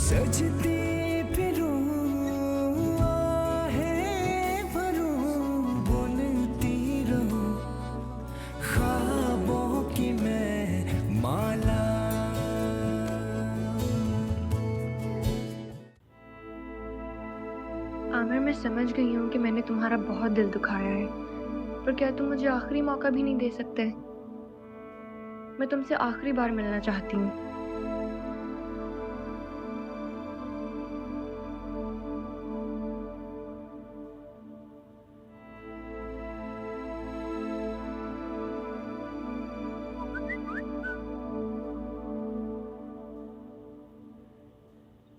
सजती फिरूं आहें भरूं बुनती रहूं ख्वाबों की मैं माला। आमिर, मैं समझ गई हूँ कि मैंने तुम्हारा बहुत दिल दुखाया है, पर क्या तुम मुझे आखिरी मौका भी नहीं दे सकते? मैं तुमसे आखिरी बार मिलना चाहती हूँ।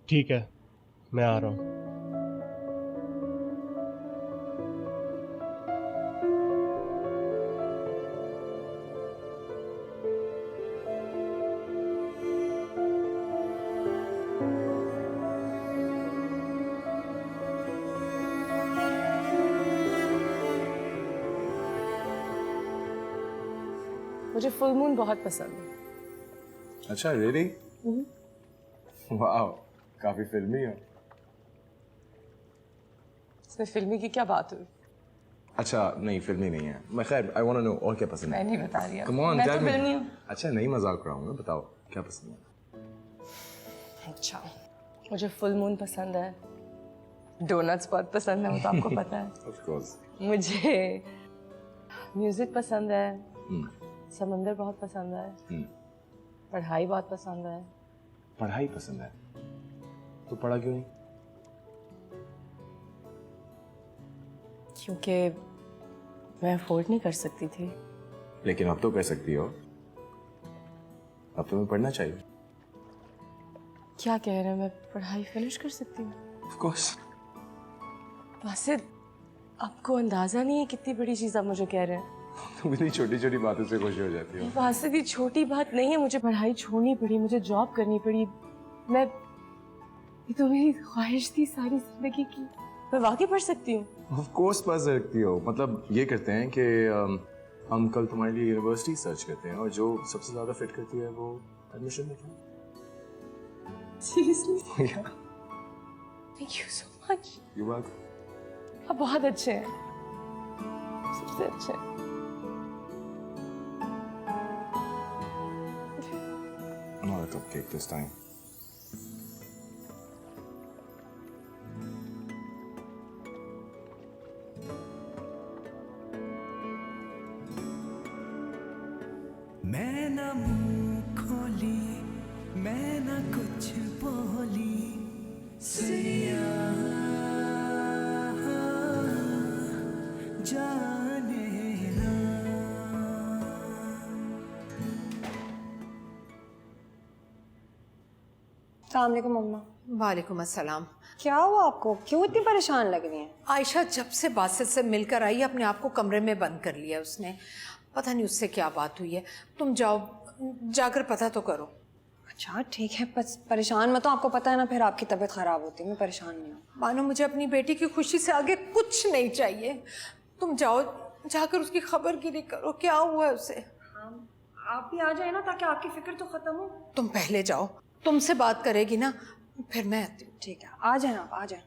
ठीक है, मैं आ रहा हूँ। मुझे फुल मून बहुत पसंद है। अच्छा, रियली? वाह, काफी फिल्मी हो। इसमें फिल्मी की क्या बात हुई? अच्छा, नहीं फिल्मी नहीं है। मैं खैर, आई वांट टू नो और क्या पसंद है? मैं नहीं बता रही। कम ऑन, मैं टेल तो मी। फिल्मी हूँ। अच्छा, नहीं मजाक कर रहा हूँ मैं, बताओ क्या पसंद है? अच्छा, मुझे फुल मून पसंद है, डोनट्स बहुत पसंद है, वो तो आपको पता है। Of course. मुझे म्यूजिक पसंद है, समंदर बहुत पसंद है, पढ़ाई बहुत पसंद है। पढ़ाई पसंद है तो पढ़ा क्यों नहीं? क्योंकि मैं अफोर्ड नहीं कर सकती थी। लेकिन अब तो कर सकती हो। अब तुम्हें पढ़ना चाहिए। क्या कह रहे हैं? मैं पढ़ाई फिनिश कर सकती हूँ? Of course. वासिद, आपको अंदाजा नहीं है कितनी बड़ी चीज आप मुझे कह रहे हैं। तुम इतनी छोटी छोटी बातों से खुश हो जाती हो। वासिद, ये छोटी बात नहीं है। मुझे पढ़ाई छोड़नी पड़ी, मुझे जॉब करनी पड़ी। ये तो मेरी ख्वाहिश थी सारी जिंदगी की। मैं वाकई पढ़ सकती हूँ। ऑफ कोर्स पढ़ सकती हो। मतलब ये करते हैं कि हम कल तुम्हारे लिए यूनिवर्सिटी सर्च करते हैं और जो सबसे ज्यादा फिट करती है वो एडमिशन लेते हैं। Seriously? Yeah. Thank you so much. You're welcome. आप बहुत अच्छे हैं, सबसे अच्छे हैं। Not a cupcake this time. मैं ना मुंह खोली, मैं ना कुछ बोली, सिया जाने ना। अस्सलाम वालेकुम मम्मा। वालेकुम अस्सलाम। क्या हुआ आपको? क्यों इतनी परेशान लग रही हैं? आयशा जब से बासित से मिलकर आई अपने आप को कमरे में बंद कर लिया उसने। पता नहीं उससे क्या बात हुई है। तुम जाओ, जाकर पता तो करो। अच्छा ठीक है, बस परेशान मत हो। आपको पता है ना फिर आपकी तबीयत खराब होती है। मैं परेशान नहीं हूँ। मानो मुझे अपनी बेटी की खुशी से आगे कुछ नहीं चाहिए। तुम जाओ, जाकर उसकी खबरगिरी करो, क्या हुआ है उसे। आप भी आ जाए ना, ताकि आपकी फिक्र तो खत्म हो। तुम पहले जाओ, तुमसे बात करेगी ना, फिर मैं आती हूँ। ठीक है, आ जाए आप, आ जाए।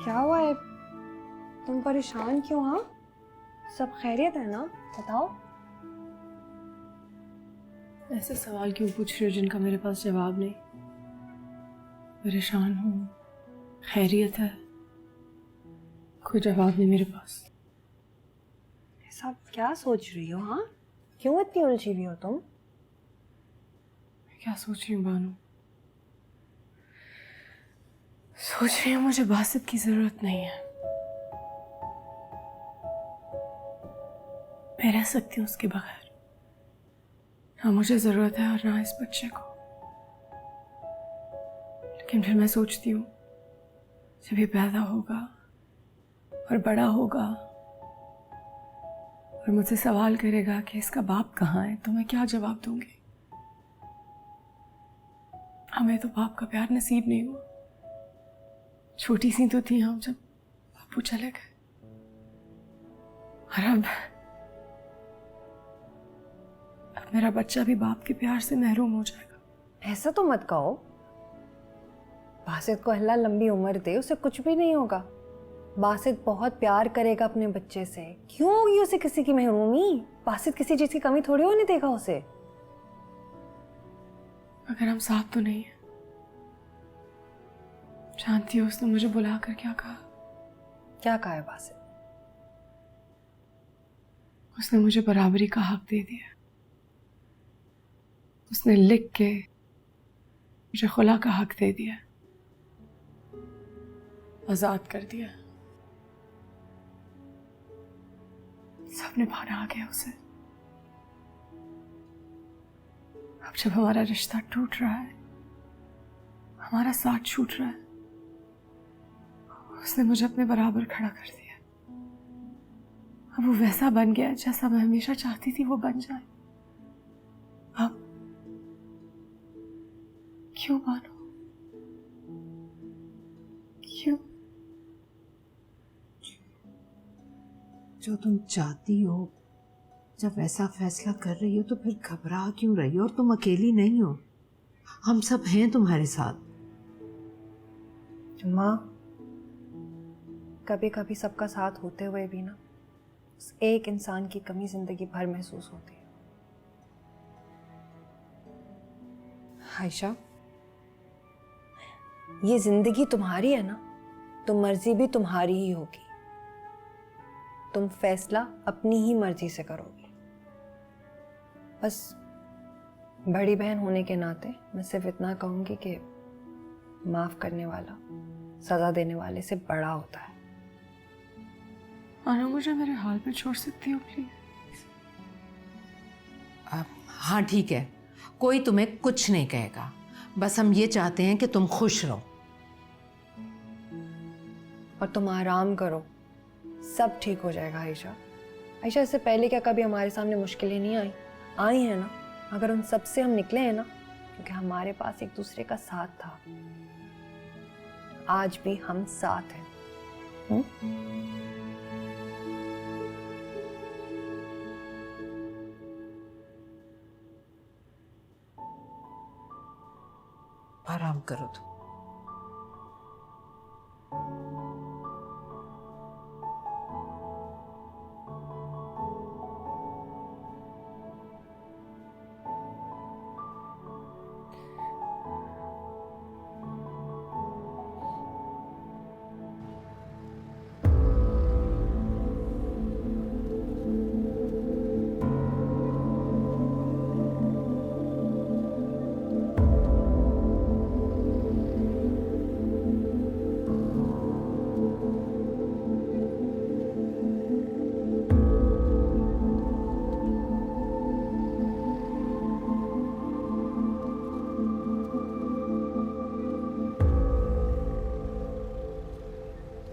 क्या हुआ है? तुम परेशान क्यों? हाँ, सब खैरियत है ना? बताओ। ऐसे सवाल क्यों पूछ रहे हो जिनका मेरे पास जवाब नहीं? परेशान हूँ, खैरियत है, कोई जवाब नहीं मेरे पास। ऐसा क्या सोच रही हो? हाँ, क्यों इतनी उलझी हुई हो तुम? क्या सोच रही हूँ बानू? सोच रही हूँ मुझे बासित की जरूरत नहीं है। मैं रह सकती हूँ उसके बगैर। ना मुझे जरूरत है और ना इस बच्चे को। लेकिन फिर मैं सोचती हूँ जब ये पैदा होगा और बड़ा होगा और मुझसे सवाल करेगा कि इसका बाप कहाँ है, तो मैं क्या जवाब दूंगी? हमें तो बाप का प्यार नसीब नहीं हुआ। छोटी सी तो थी हम जब बापू चले गए, और अब मेरा बच्चा भी बाप के प्यार से महरूम हो जाएगा। ऐसा तो मत कहो। बासित को अल्लाह लंबी उम्र दे, उसे कुछ भी नहीं होगा। बासित बहुत प्यार करेगा अपने बच्चे से। क्यों होगी उसे किसी की महरूमी? बासित किसी चीज की कमी थोड़ी होने देगा उसे। अगर हम साथ तो नहीं है। जानती हो उसने मुझे बुलाकर क्या कहा? क्या कहा है बासित? उसने मुझे बराबरी का हक दे दिया। उसने लिख के मुझे खुला का हक दे दिया, आजाद कर दिया। सब निभाना आ गया उसे। अब जब हमारा रिश्ता टूट रहा है, हमारा साथ छूट रहा है, उसने मुझे अपने बराबर खड़ा कर दिया। अब वो वैसा बन गया जैसा मैं हमेशा चाहती थी वो बन जाए। अब क्यों मानो? क्यों? जो तुम चाहती हो, जब ऐसा फैसला कर रही हो तो फिर घबरा क्यों रही हो? और तुम अकेली नहीं हो, हम सब हैं तुम्हारे साथ। माँ, कभी कभी सबका साथ होते हुए भी ना उस एक इंसान की कमी जिंदगी भर महसूस होती है। आयशा, ये जिंदगी तुम्हारी है ना, तो मर्जी भी तुम्हारी ही होगी। तुम फैसला अपनी ही मर्जी से करोगी। बस बड़ी बहन होने के नाते मैं सिर्फ इतना कहूंगी कि माफ करने वाला सजा देने वाले से बड़ा होता है। आना, मुझे मेरे हाल पे छोड़ सकती हो प्लीज? हाँ ठीक है, कोई तुम्हें कुछ नहीं कहेगा। बस हम ये चाहते हैं कि तुम खुश रहो। और तुम आराम करो, सब ठीक हो जाएगा। आयशा, आयशा, इससे पहले क्या कभी हमारे सामने मुश्किलें नहीं आई हैं ना? अगर उन सब से हम निकले हैं ना, क्योंकि हमारे पास एक दूसरे का साथ था। आज भी हम साथ हैं। आराम करो तुम।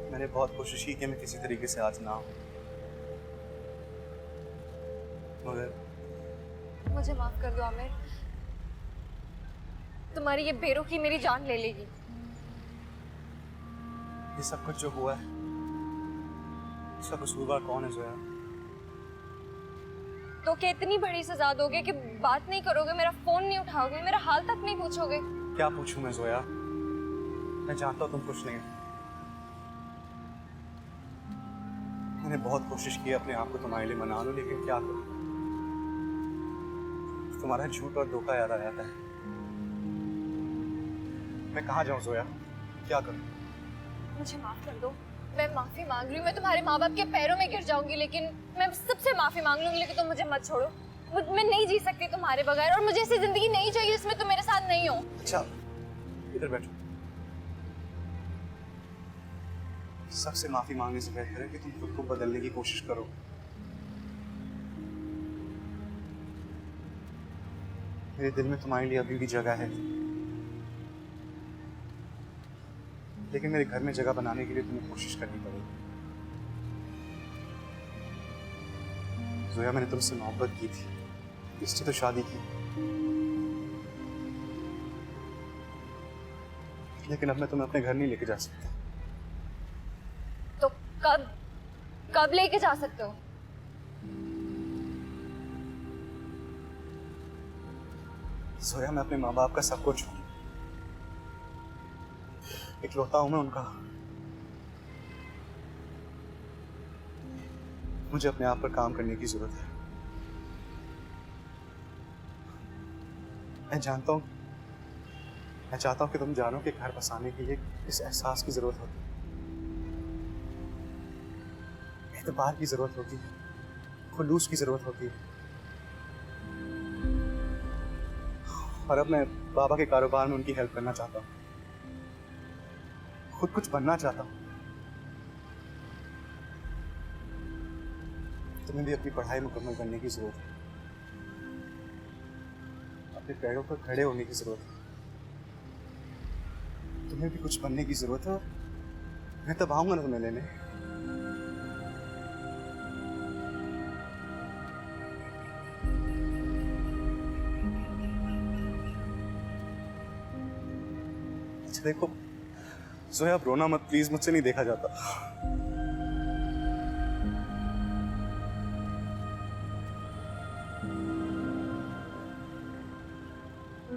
मैंने बहुत कोशिश की कि मैं किसी तरीके से आज ना आऊं, मगर मुझे माफ कर दो आमिर। तुम्हारी ये बेरुखी मेरी जान ले लेगी। ये सब कुछ जो हुआ है, इसका कसूरवार कौन है जोया? तो क्या इतनी बड़ी सजा दोगे कि बात नहीं करोगे, मेरा फोन नहीं उठाओगे, मेरा हाल तक नहीं पूछोगे? क्या पूछूं मैं जोया? मैं जानता हूं तुम खुश नहीं हो। मैंने बहुत कोशिश की अपने आप को तुम्हारे लिए मना लूं, लेकिन क्या करूं? तुम्हारा झूठ और धोखा याद आ जाता है। मैं कहाँ जाऊं जोया? क्या करूं? मुझे माफ कर दो। मैं माफी मांग रही हूँ। मैं तुम्हारे माँ बाप के पैरों में गिर जाऊंगी, लेकिन मैं सबसे माफी मांग लूंगी, लेकिन तुम मुझे मत छोड़ो। मैं नहीं जी सकती तुम्हारे बगैर, और मुझे ऐसी जिंदगी नहीं चाहिए जिसमें तुम मेरे साथ नहीं हो। अच्छा, इधर बैठो। सबसे माफी मांगने से बेहतर है कि तुम खुद को बदलने की कोशिश करो। मेरे दिल में तुम्हारे लिए अभी भी जगह है, लेकिन मेरे घर में जगह बनाने के लिए तुम्हें कोशिश करनी पड़ेगी। जोया, मैंने तुमसे मोहब्बत की थी, इससे तो शादी की, लेकिन अब मैं तुम्हें अपने घर नहीं लेके जा सकता। तो कब कब लेके जा सकते हो? सोया, मैं अपने माँ बाप का सब कुछ हूँ, इकलौता हूं मैं उनका। मुझे अपने आप पर काम करने की जरूरत है। मैं जानता हूं, मैं चाहता हूं कि तुम जानो कि घर बसाने के लिए इस एहसास की जरूरत होती है, एतबार की जरूरत होती है, खुलूस की जरूरत होती है। और अब मैं बाबा के कारोबार में उनकी हेल्प करना चाहता हूं, खुद कुछ बनना चाहता हूं। तुम्हें भी अपनी पढ़ाई मुकम्मल करने की जरूरत है, अपने पैरों पर खड़े होने की जरूरत है। तुम्हें भी कुछ बनने की जरूरत है। मैं तब आऊंगा ना तुम्हें लेने। अच्छा देखो जोया, अब रोना मत प्लीज, मुझसे नहीं देखा जाता।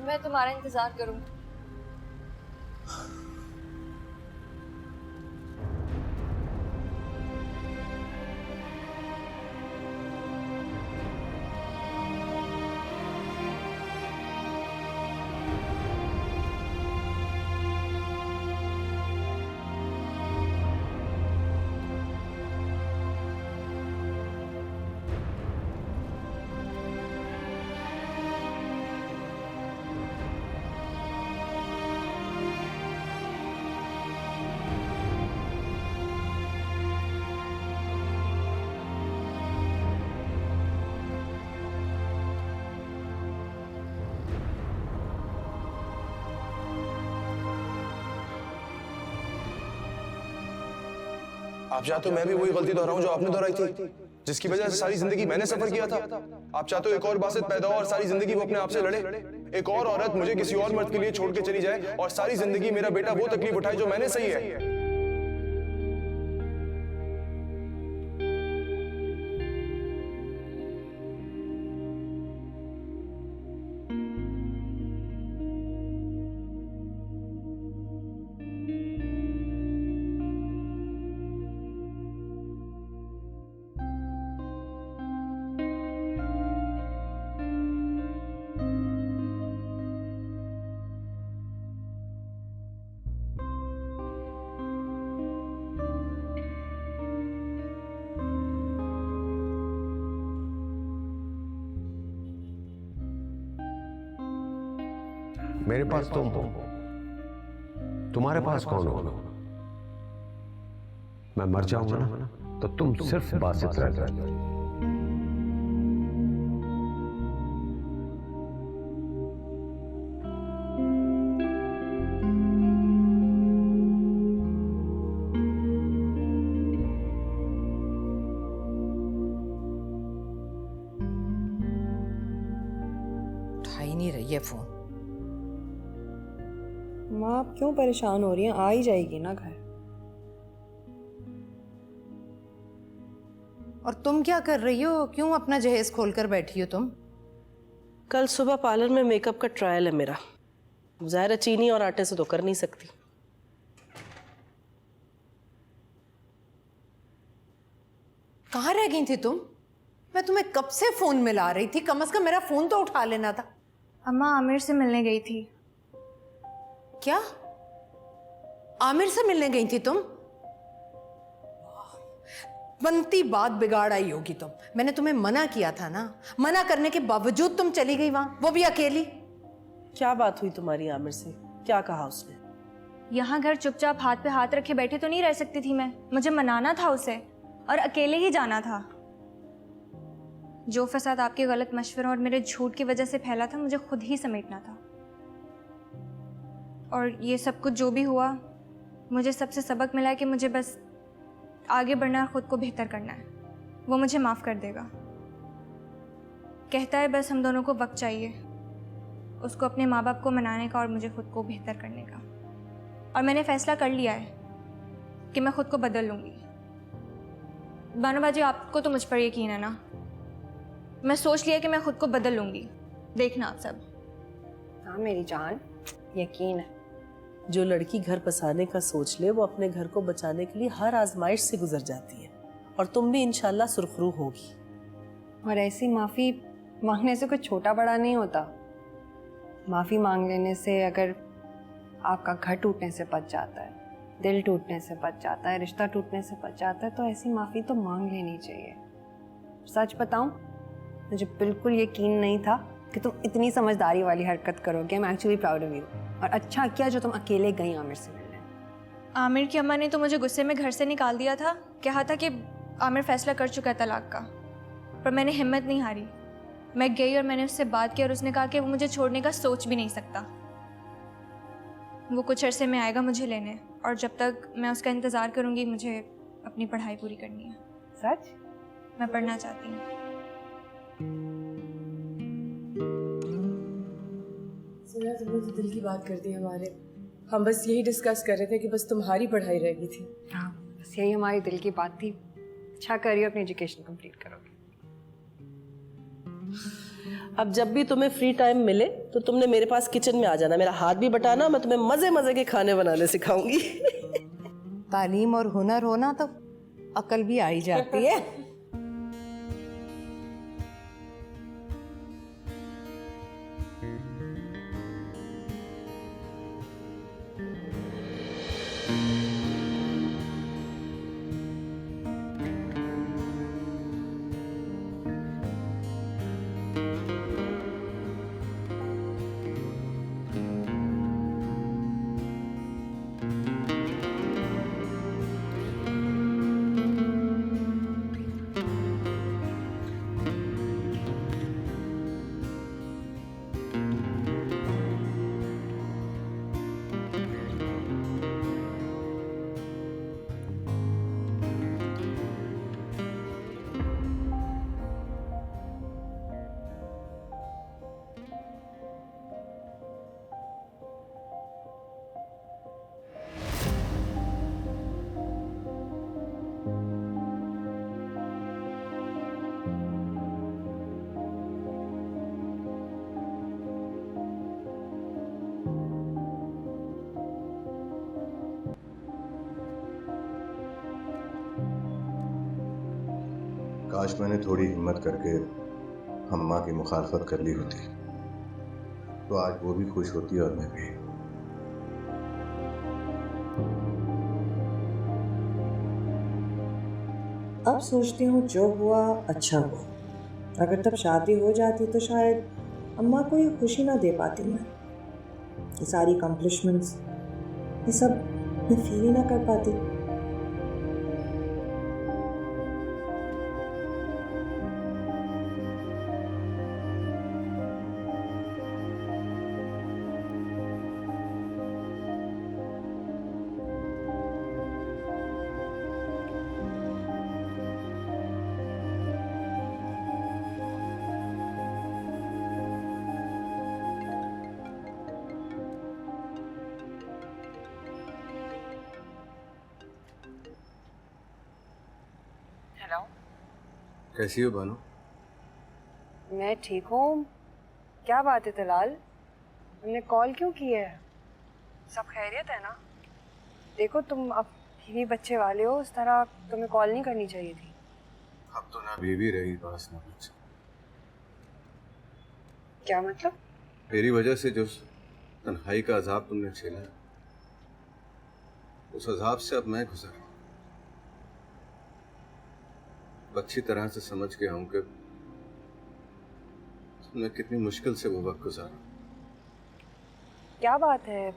मैं तुम्हारा इंतजार करूंगी। आप चाहते हो मैं भी वही गलती दोहराऊं जो आपने दोहराई थी, जिसकी वजह से सारी जिंदगी मैंने सफर किया था। आप चाहते हो एक और बासित पैदा हो और सारी जिंदगी वो अपने आप से लड़े, एक और औरत मुझे किसी और मर्द के लिए छोड़ के चली जाए और सारी जिंदगी मेरा बेटा वो तकलीफ उठाए जो मैंने सही है। मेरे पास तुम हो, तुम्हारे पास कौन हो? मैं मर जाऊंगा ना तो तुम सिर्फ बासित रह जाओ। उठा ही नहीं रही है फोन। माँ आप क्यों परेशान हो रही हैं? आ ही जाएगी ना घर। और तुम क्या कर रही हो? क्यों अपना जहेज खोलकर बैठी हो तुम? कल सुबह पार्लर में मेकअप का ट्रायल है मेरा। ज़ाहिर है चीनी और आटे से तो कर नहीं सकती। कहाँ रह गई थी तुम? मैं तुम्हें कब से फोन मिला रही थी, कम से कम मेरा फोन तो उठा लेना था। अम्मा आमिर से मिलने गई थी। क्या? आमिर से मिलने गई थी तुम? बनती बात बिगाड़ आई होगी तुम। मैंने तुम्हें मना किया था ना, मना करने के बावजूद तुम चली गई वहां, वो भी अकेली। क्या बात हुई तुम्हारी आमिर से? क्या कहा उसने? यहाँ घर चुपचाप हाथ पे हाथ रखे बैठे तो नहीं रह सकती थी मैं। मुझे मनाना था उसे और अकेले ही जाना था। जो फसाद आपके गलत मशवरों और मेरे झूठ की वजह से फैला था, मुझे खुद ही समेटना था। और ये सब कुछ जो भी हुआ, मुझे सबसे सबक मिला है कि मुझे बस आगे बढ़ना और ख़ुद को बेहतर करना है। वो मुझे माफ़ कर देगा। कहता है बस हम दोनों को वक्त चाहिए, उसको अपने माँ बाप को मनाने का और मुझे खुद को बेहतर करने का। और मैंने फैसला कर लिया है कि मैं खुद को बदल लूँगी। बानो बाजी, आपको तो मुझ पर यकीन है ना? मैं सोच लिया कि मैं खुद को बदल लूँगी, देखना आप सब। हाँ मेरी जान, यकीन है। जो लड़की घर बसाने का सोच ले वो अपने घर को बचाने के लिए हर आजमाइश से गुजर जाती है, और तुम भी इंशाल्लाह सुरखरू होगी। और ऐसी माफ़ी मांगने से कुछ छोटा बड़ा नहीं होता। माफ़ी मांग लेने से अगर आपका घर टूटने से बच जाता है, दिल टूटने से बच जाता है, रिश्ता टूटने से बच जाता है, तो ऐसी माफ़ी तो मांग लेनी चाहिए। सच बताऊं, मुझे बिल्कुल यकीन नहीं था कि तुम इतनी समझदारी वाली हरकत करोगे। I am actually proud of you. और अच्छा किया जो तुम अकेले गई आमिर से मिलने। आमिर की अम्मा ने तो मुझे गुस्से में घर से निकाल दिया था, कहा था कि आमिर फैसला कर चुका है तलाक का, पर मैंने हिम्मत नहीं हारी। मैं गई और मैंने उससे बात की और उसने कहा कि वो मुझे छोड़ने का सोच भी नहीं सकता। वो कुछ अरसे में आएगा मुझे लेने, और जब तक मैं उसका इंतज़ार करूँगी मुझे अपनी पढ़ाई पूरी करनी है। सच? मैं पढ़ना चाहती हूँ। सुना, तुमने तो दिल की बात कर दी हमारे। हम बस यही डिस्कस कर रहे थे कि बस तुम्हारी पढ़ाई रह गई थी। हाँ, बस यही हमारी दिल की बात थी। अच्छा करियो, अपनी एजुकेशन कंप्लीट करोगे। अब जब भी तुम्हें फ्री टाइम मिले तो तुमने मेरे पास किचन में आ जाना, मेरा हाथ भी बटाना, मैं तुम्हें मजे मजे के खाने बनाने सिखाऊंगी। तालीम और हुनर होना तो अकल भी आ ही जाती है। काश मैंने थोड़ी हिम्मत करके अम्मा की मुखालफत कर ली होती तो आज वो भी खुश होती और मैं भी। अब सोचती हूँ जो हुआ अच्छा हुआ। अगर तब शादी हो जाती तो शायद अम्मा को ये खुशी ना दे पाती मैं। ये सारी अकम्पलिशमेंट्स, ये सब मैं फील ही ना कर पाती। हेलो, कैसी हो बानो? मैं ठीक हूँ। क्या बात है तलाल, तुमने कॉल क्यों की है? सब खैरियत है ना? देखो तुम अब बीवी बच्चे वाले हो, उस तरह तुम्हें कॉल नहीं करनी चाहिए थी। अब तो ना बीवी रही पास ना बच्चा। क्या मतलब? मेरी वजह से जो तन्हाई का अजाब तुमने झेला, उस अजाब से अब मैं गुजर अच्छी तरह से समझ गया हूं कि तुमने कितनी मुश्किल से वो वक्त गुजारा। क्या बात है?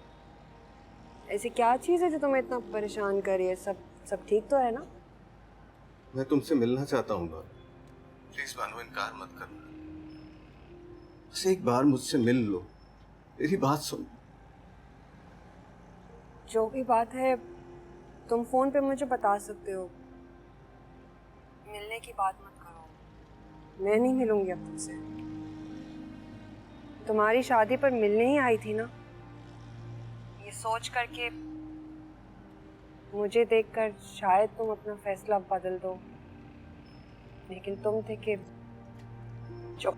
ऐसी क्या चीज़ है जो तुम्हें इतना परेशान कर रही है? सब ठीक तो है ना? मैं तुमसे मिलना चाहता हूँ बानो। प्लीज बानो, इनकार मत करना। बस एक बार मुझसे मिल लो, मेरी बात सुन। जो भी बात है तुम फोन पे मुझे बता सकते हो। मिलने की बात मत करो, मैं नहीं मिलूंगी अब तुमसे। तुम्हारी शादी पर मिलने ही आई थी ना, ये सोच करके मुझे देखकर शायद तुम अपना फैसला बदल दो, लेकिन तुम थे कि चुप।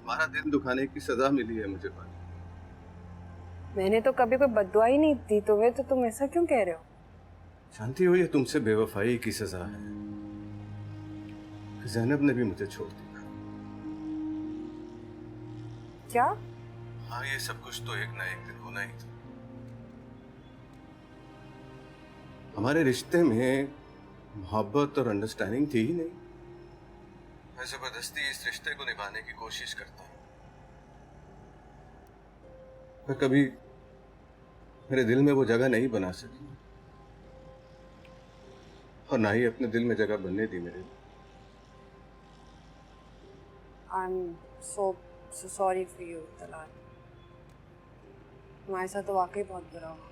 हमारा दिल दुखाने की सजा मिली है मुझे पानी। मैंने तो कभी कोई बद्दुआ ही नहीं दी तुम्हें, तो तुम ऐसा क्यों कह रहे हो? जानती हो ये तुमसे बेवफाई की सजा है। ज़ैनब ने भी मुझे छोड़ दिया। क्या? हाँ, ये सब कुछ तो एक ना एक दिन होना ही था। हमारे रिश्ते में मोहब्बत और अंडरस्टैंडिंग थी ही नहीं। मैं जबरदस्ती इस रिश्ते को निभाने की कोशिश करता हूँ, पर कभी मेरे दिल में वो जगह नहीं बना सकी और ना ही अपने दिल में जगह बनने दी मेरे। I'm so sorry for you, Talal. तुम्हारे साथ तो वाकई बहुत बुरा हुआ।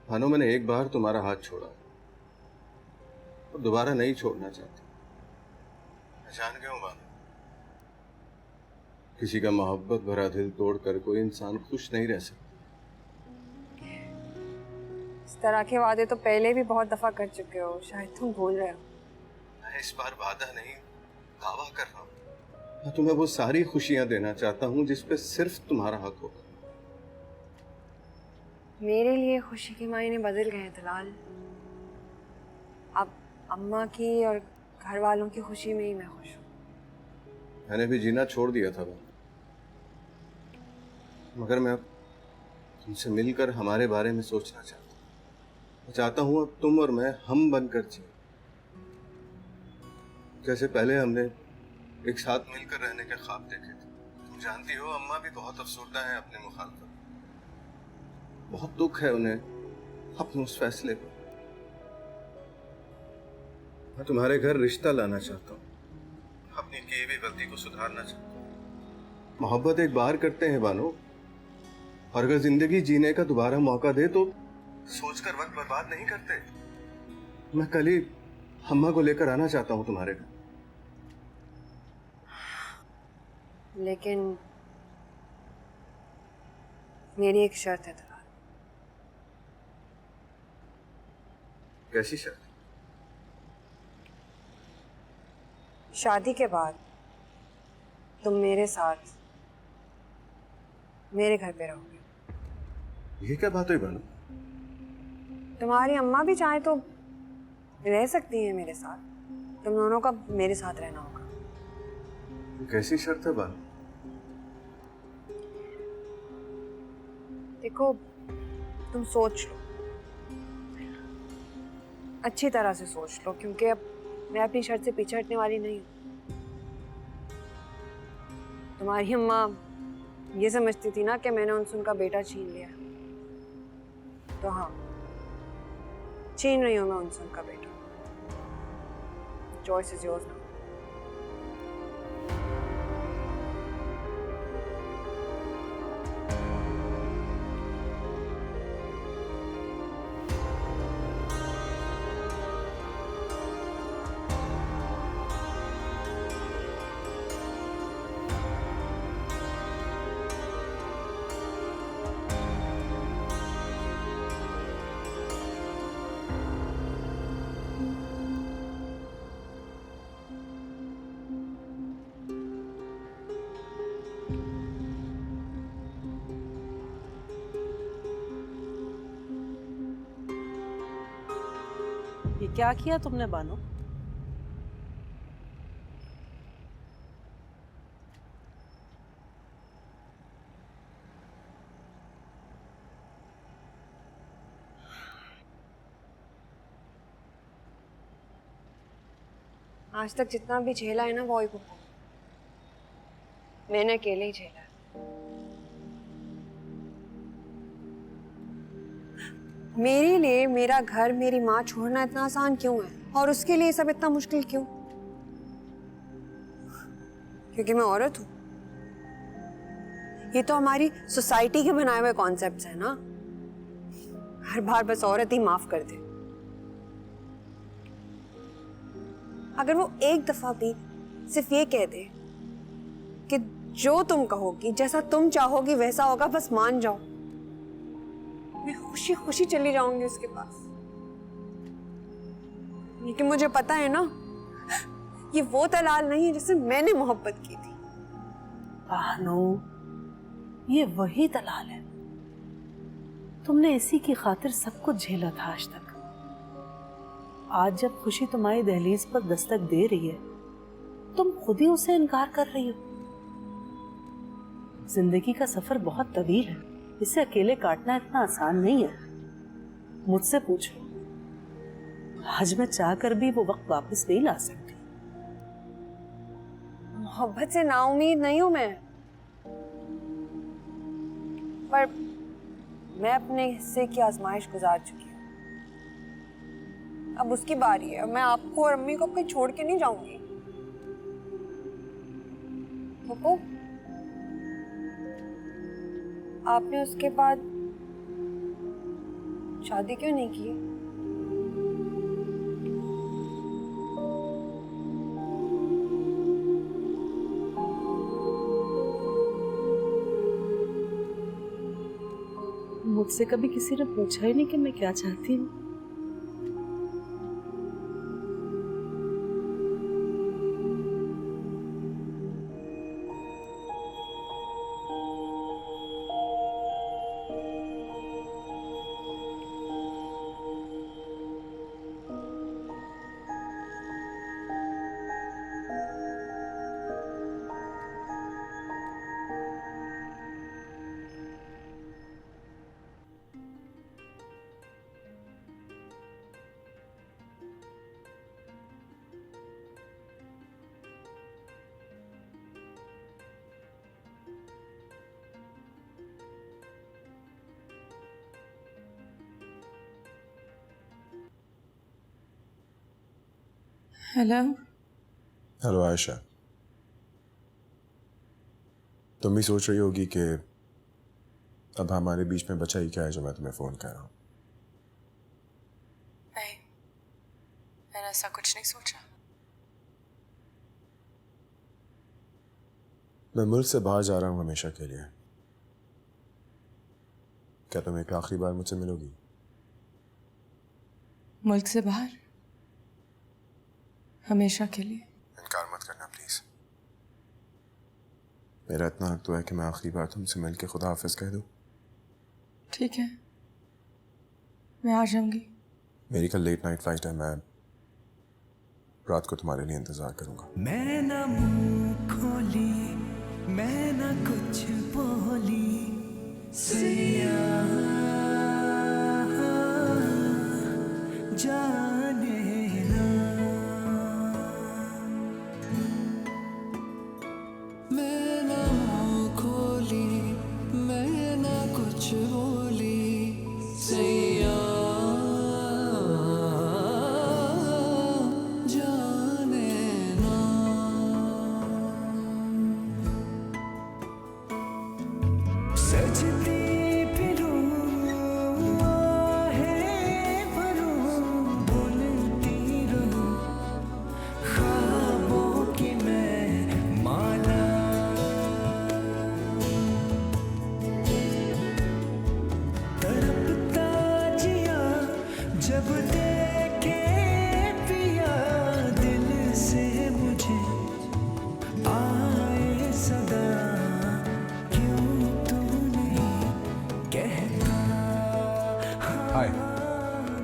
भानु, मैंने एक बार तुम्हारा हाथ छोड़ा और दोबारा नहीं छोड़ना चाहती। मैं जान गया हूं भानु, किसी का मोहब्बत भरा दिल तोड़कर कोई इंसान खुश नहीं रह सकता। इस तरह के वादे तो पहले भी बहुत दफा कर चुके हो, शायद तुम भूल रहे हो। मैं इस बार वादा नहीं, दावा कर रहा हूं। मैं तुम्हें वो सारी खुशियां देना चाहता हूं जिस पे सिर्फ तुम्हारा हक होगा। मेरे लिए खुशी के मायने बदल गए हैं तलाल। अब अम्मा की और घर वालों की खुशी में ही मैं खुश हूँ। मैंने भी जीना छोड़ दिया था भानु, मगर मैं अब तुमसे मिलकर हमारे बारे में सोचना चाहता हूँ। मैं चाहता हूँ अब तुम और मैं हम बनकर जिए, जैसे पहले हमने एक साथ मिलकर रहने के ख्वाब देखे थे। तुम जानती हो अम्मा भी बहुत अफसरदा है अपने मुखालफत, बहुत दुख है उन्हें अपने उस फैसले पर। मैं तुम्हारे घर रिश्ता लाना चाहता हूँ, अपनी की हुई गलती को सुधारना चाहता हूँ। मोहब्बत एक बार करते हैं बानो, और अगर जिंदगी जीने का दोबारा मौका दे तो सोचकर वक्त बर्बाद नहीं करते। मैं कल ही अम्मा को लेकर आना चाहता हूँ तुम्हारे घर। लेकिन मेरी एक शर्त है तलाल। कैसी शर्त? शादी के बाद तुम मेरे साथ मेरे घर पे रहोगे। ये क्या बात हुई बानो? तुम्हारी अम्मा भी चाहे तो रह सकती है मेरे साथ, तुम दोनों का मेरे साथ रहना होगा। कैसी शर्त है बानो? देखो, तुम सोच लो, अच्छी तरह से सोच लो, क्योंकि अब मैं अपनी शर्त से पीछे हटने वाली नहीं हूँ। तुम्हारी अम्मा ये समझती थी ना कि मैंने उनसे उनका बेटा छीन लिया, तो हाँ, छीन रही हूँ मैं उनसे उनका बेटा। Choice is yours. ये क्या किया तुमने बानो? आज तक जितना भी झेला है ना वो ही भुगतना। मैंने अकेले ही झेला है। मेरे लिए मेरा घर, मेरी माँ छोड़ना इतना आसान क्यों है, और उसके लिए सब इतना मुश्किल क्यों? क्योंकि मैं औरत हूँ। ये तो हमारी सोसाइटी के बनाए हुए कॉन्सेप्ट्स है ना। हर बार बस औरत ही माफ कर दे। अगर वो एक दफा भी सिर्फ ये कह दे कि जो तुम कहोगी, जैसा तुम चाहोगी वैसा होगा, बस मान जाओ, मैं खुशी खुशी चली जाऊंगी उसके पास। लेकिन मुझे पता है ना, ये वो तलाल नहीं है जिससे मैंने मोहब्बत की थी। बानो, ये वही तलाल है। तुमने इसी की खातिर सब कुछ झेला था आज तक। आज जब खुशी तुम्हारी दहलीज पर दस्तक दे रही है, तुम खुद ही उसे इनकार कर रही हो। जिंदगी का सफर बहुत तवील है, इसे अकेले काटना इतना आसान नहीं है। मुझसे पूछो, आज मैं चाह कर भी वो वक्त वापस नहीं ला सकती। मोहब्बत से नाउम्मीद नहीं हूं मैं, पर मैं अपने हिस्से की आजमाइश गुजार चुकी हूँ। अब उसकी बारी है। मैं आपको और अम्मी को कहीं छोड़ के नहीं जाऊंगी। पप्पू, आपने उसके बाद शादी क्यों नहीं की? मुझसे कभी किसी ने पूछा ही नहीं कि मैं क्या चाहती हूँ। हेलो। हेलो आयशा, तुम भी सोच रही होगी कि अब हमारे बीच में बचा ही क्या है जो मैं तुम्हें फोन कर रहा हूँ। नहीं, मैंने ऐसा कुछ नहीं सोचा। मैं मुल्क से बाहर जा रहा हूँ हमेशा के लिए। क्या तुम एक आखिरी बार मुझसे मिलोगी? मुल्क से बाहर? हमेशा के लिए? इनकार मत करना प्लीज। मेरा इतना हक तो है कि मैं आखिरी बार तुमसे मिलके खुदा हाफिज कह दूं। ठीक है, मैं आ जाऊंगी। मेरी कल लेट नाइट फ्लाइट है, मैं रात को तुम्हारे लिए इंतजार करूंगा। मैं ना मुंह खोली, मैं ना कुछ बोली, सैया जाने ना। मैं ना मुंह खोली, मैं ना कुछ बोली, सैया जाने ना। सजती फिरूं, आहें भरूं, बुनती रहूं, ख्वाबों की मैं माला। तड़पता जिया जब देखे पिया, दिल से मुझे आए सदा, क्यों तू नहीं कहता? हाय।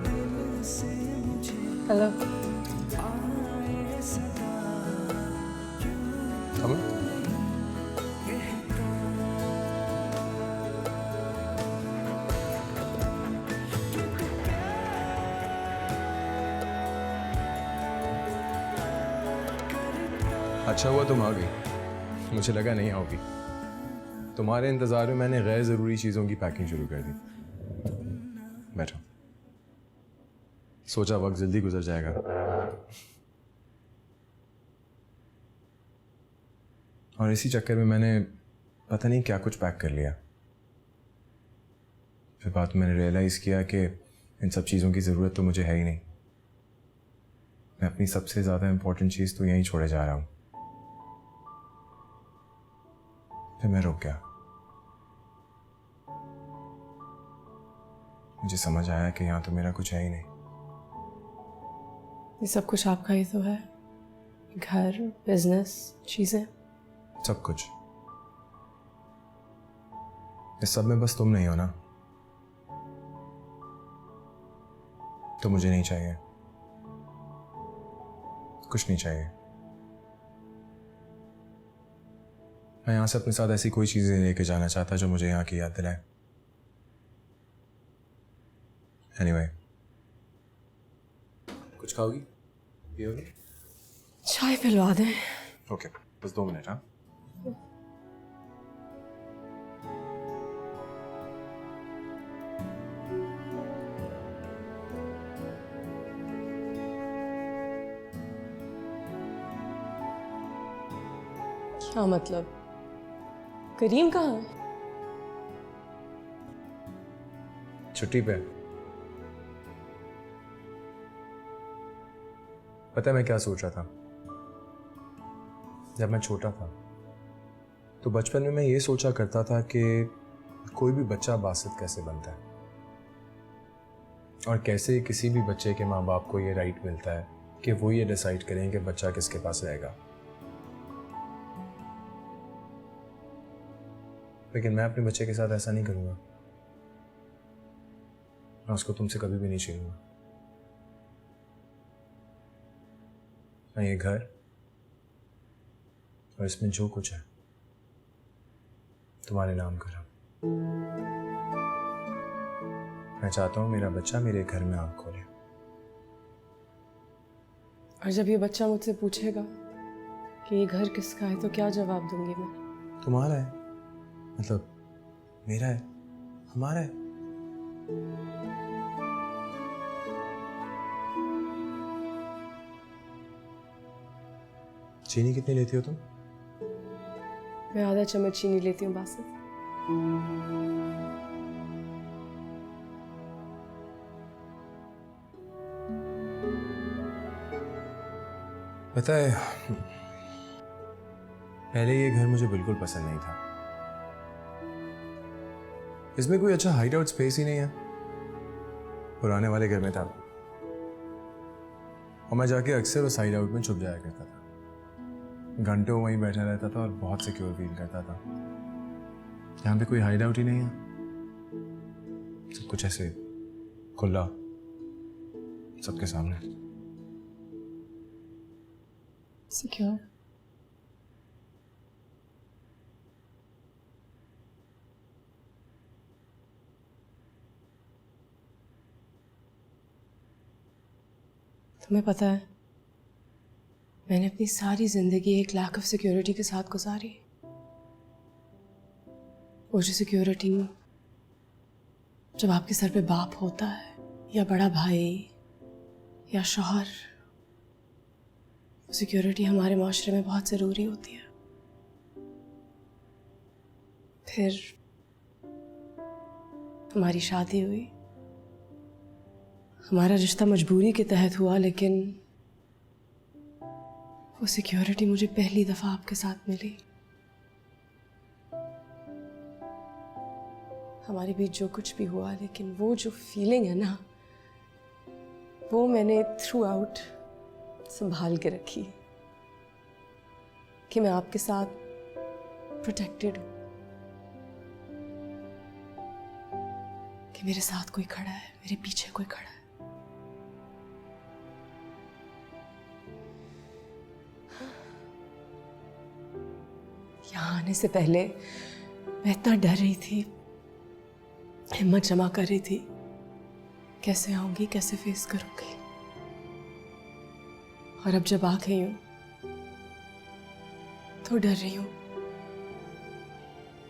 दिल से मुझे हेलो। आए सदा, अमन, अच्छा हुआ तुम आ गई, मुझे लगा नहीं आओगी। तुम्हारे इंतजार में मैंने गैर ज़रूरी चीज़ों की पैकिंग शुरू कर दी। बैठो, सोचा वक्त जल्दी गुजर जाएगा। और इसी चक्कर में मैंने पता नहीं क्या कुछ पैक कर लिया। फिर बाद में मैंने रियलाइज़ किया कि इन सब चीज़ों की ज़रूरत तो मुझे है ही नहीं। मैं अपनी सबसे ज़्यादा इम्पोर्टेंट चीज़ तो यहीं छोड़े जा रहा हूँ। फिर मैं रुक गया। मुझे समझ आया कि यहाँ तो मेरा कुछ है ही नहीं। ये सब कुछ आपका ही तो है, घर, बिजनेस, चीजें। सब कुछ। इस सब में बस तुम नहीं हो ना, तो मुझे नहीं चाहिए, कुछ नहीं चाहिए। मैं यहां से अपने साथ ऐसी कोई चीजें लेके जाना चाहता जो मुझे यहाँ की याद दिलाए। एनीवे, कुछ खाओगी, पियोगी? चाय पिलवा दें। ओके, बस 2 मिनट। हाँ, क्या मतलब? करीम कहाँ है? छुट्टी पे। पता है मैं क्या सोच रहा था? जब मैं छोटा था तो बचपन में मैं ये सोचा करता था कि कोई भी बच्चा बासित कैसे बनता है, और कैसे किसी भी बच्चे के माँ बाप को ये राइट मिलता है कि वो ये डिसाइड करें कि बच्चा किसके पास रहेगा। लेकिन मैं अपने बच्चे के साथ ऐसा नहीं करूंगा। मैं उसको तुमसे कभी भी नहीं छीनूंगा। मैं ये घर और इसमें जो कुछ है तुम्हारे नाम करा। मैं चाहता हूं मेरा बच्चा मेरे घर में आंख खोले। और जब ये बच्चा मुझसे पूछेगा कि ये घर किसका है तो क्या जवाब दूंगी मैं? तुम्हारा है, मतलब मेरा है, हमारा है। चीनी कितनी लेती हो तुम? मैं आधा चम्मच चीनी लेती हूँ बासित। पता है, पहले ये घर मुझे बिल्कुल पसंद नहीं था। इसमें कोई अच्छा हाइड आउट स्पेस ही नहीं है। पुराने वाले घर में था और मैं जाके अक्सर उस हाइड आउट में छुप जाया करता था। घंटों वहीं बैठा रहता था और बहुत सिक्योर फील करता था। यहाँ पे कोई हाइड आउट ही नहीं है, सब कुछ ऐसे खुला, सबके सामने। सिक्योर? तुम्हें पता है मैंने अपनी सारी जिंदगी एक लैक ऑफ सिक्योरिटी के साथ गुजारी। वो जो सिक्योरिटी जब आपके सर पे बाप होता है या बड़ा भाई या शौहर, सिक्योरिटी हमारे माशरे में बहुत ज़रूरी होती है। फिर हमारी शादी हुई, हमारा रिश्ता मजबूरी के तहत हुआ, लेकिन वो सिक्योरिटी मुझे पहली दफा आपके साथ मिली। हमारे बीच जो कुछ भी हुआ, लेकिन वो जो फीलिंग है ना, वो मैंने थ्रू आउट संभाल के रखी कि मैं आपके साथ प्रोटेक्टेड हूं, कि मेरे साथ कोई खड़ा है, मेरे पीछे कोई खड़ा है। यहाँ आने से पहले मैं इतना डर रही थी, हिम्मत जमा कर रही थी, कैसे आऊंगी, कैसे फेस करूंगी। और अब जब आ गई हूं तो डर रही हूं,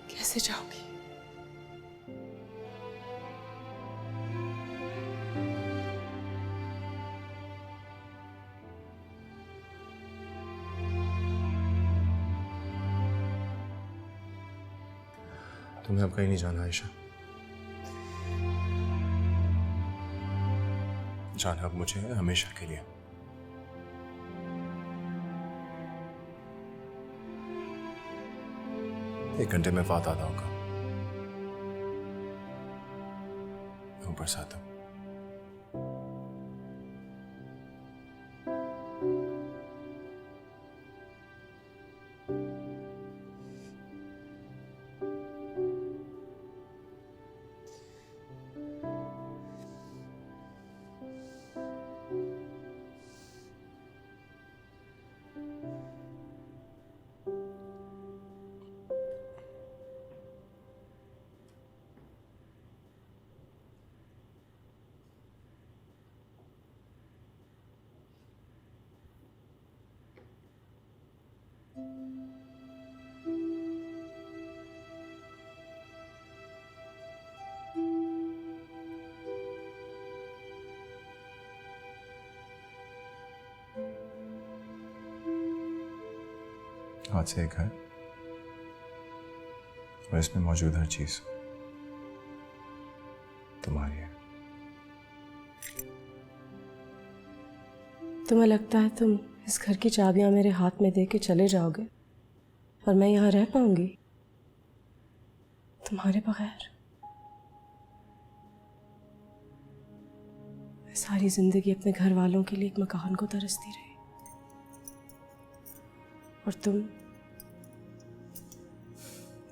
कैसे जाऊंगी। तुम्हें अब कहीं नहीं जाना आयशा। जाना अब मुझे है हमेशा के लिए। एक घंटे में वापस आता होगा। ऊपर से आता हूं। आज से एक घर और इसमें मौजूद हर चीज तुम्हारी है। तुम्हें लगता है तुम इस घर की चाबियां मेरे हाथ में दे के चले जाओगे और मैं यहाँ रह पाऊंगी तुम्हारे बगैर? मैं सारी जिंदगी अपने घर वालों के लिए एक मकान को तरसती रही और तुम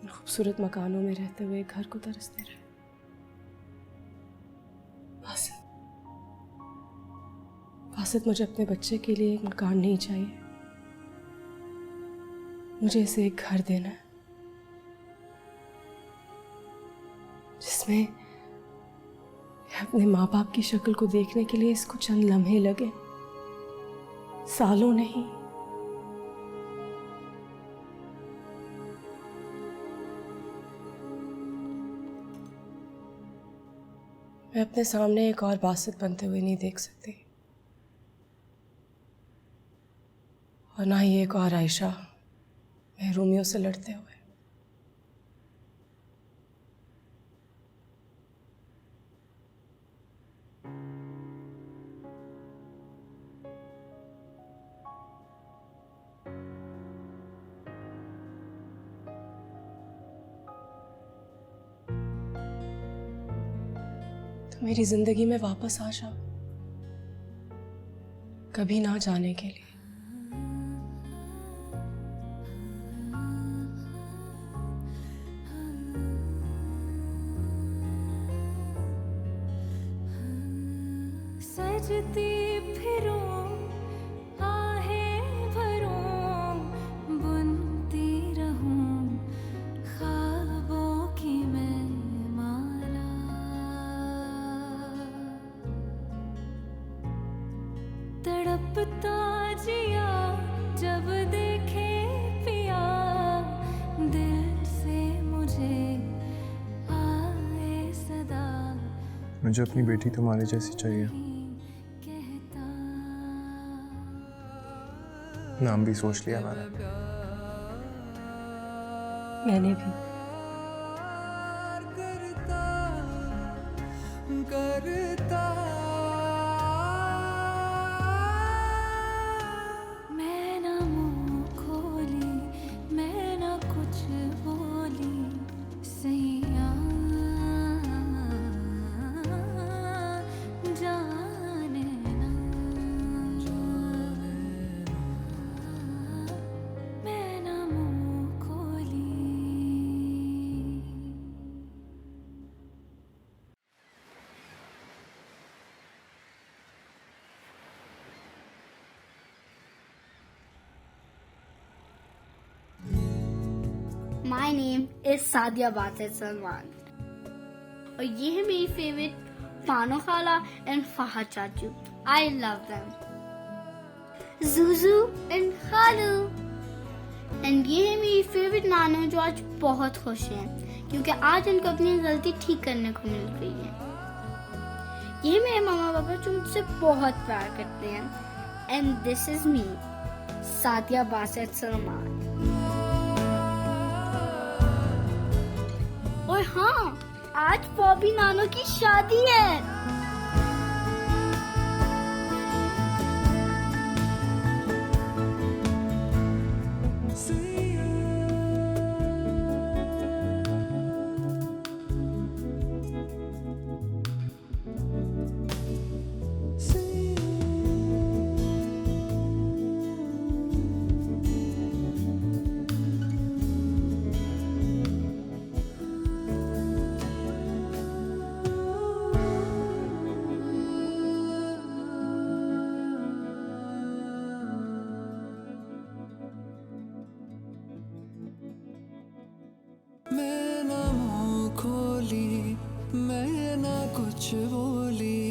खूबसूरत मकानों में रहते हुए एक घर को तरसते रहे। बासित, मुझे अपने बच्चे के लिए एक मकान नहीं चाहिए, मुझे इसे एक घर देना है जिसमें अपने माँ बाप की शक्ल को देखने के लिए इसको चंद लम्हे लगे, सालों नहीं। मैं अपने सामने एक और बासित बनते हुए नहीं देख सकती और ना ही एक और आयशा महरूमियों से लड़ते हुए। तो मेरी जिंदगी में वापस आ जाओ, कभी ना जाने के लिए। सजती फिरूं आहें भरूं, बुनती रहूं ख्वाबों की मैं माला। तड़पता जिया जब देखे पिया, दिल से मुझे आए सदा। मुझे अपनी बेटी तुम्हारे जैसी चाहिए। नाम भी सोच लिया मैंने भी। करता मैं ना मुंह खोली, मैं ना कुछ बोली, सैया जाने ना, मैं ना मुंह खोली। My name is Sadia Basit Salman और ये है मेरी फेवरेट पानो खाला एंड फहद चाचू। I love them. Zuzu and खालू एंड ये है मेरी फेवरेट नानो जो आज बहुत खुश हैं क्योंकि आज उनको अपनी गलती ठीक करने को मिल गई है। ये मेरे मामा पापा जो मुझसे बहुत प्यार करते हैं and this is me Sadia Basit Salman. और हाँ, आज बॉबी नानो की शादी है। मैं ना मुंह खोली, मैं ना कुछ बोली,